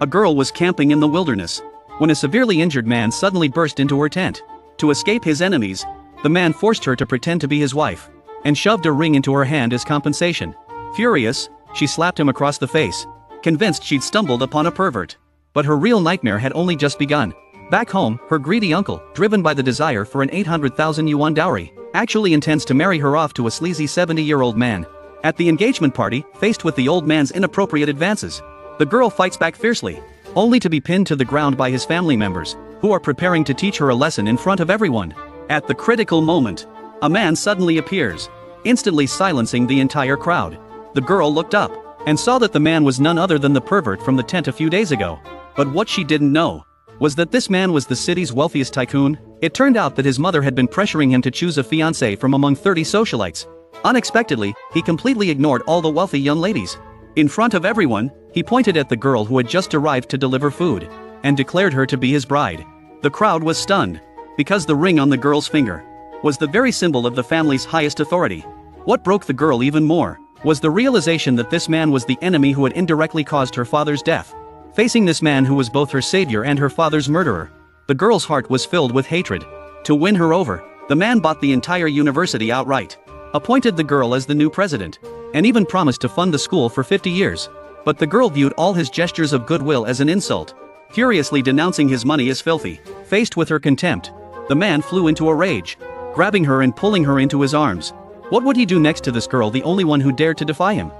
A girl was camping in the wilderness when a severely injured man suddenly burst into her tent. To escape his enemies, the man forced her to pretend to be his wife and shoved a ring into her hand as compensation. Furious, she slapped him across the face, convinced she'd stumbled upon a pervert. But her real nightmare had only just begun. Back home, her greedy uncle, driven by the desire for an 800,000 yuan dowry, actually intends to marry her off to a sleazy 70-year-old man. At the engagement party, faced with the old man's inappropriate advances, the girl fights back fiercely, only to be pinned to the ground by his family members, who are preparing to teach her a lesson in front of everyone. At the critical moment, a man suddenly appears, instantly silencing the entire crowd. The girl looked up and saw that the man was none other than the pervert from the tent a few days ago. But what she didn't know was that this man was the city's wealthiest tycoon. It turned out that his mother had been pressuring him to choose a fiancée from among 30 socialites. Unexpectedly, he completely ignored all the wealthy young ladies. In front of everyone, he pointed at the girl who had just arrived to deliver food and declared her to be his bride. The crowd was stunned, because the ring on the girl's finger was the very symbol of the family's highest authority. What broke the girl even more was the realization that this man was the enemy who had indirectly caused her father's death. Facing this man who was both her savior and her father's murderer, the girl's heart was filled with hatred. To win her over, the man bought the entire university outright, appointed the girl as the new president, and even promised to fund the school for 50 years. But the girl viewed all his gestures of goodwill as an insult, furiously denouncing his money as filthy. Faced with her contempt, the man flew into a rage, grabbing her and pulling her into his arms. What would he do next to this girl, the only one who dared to defy him?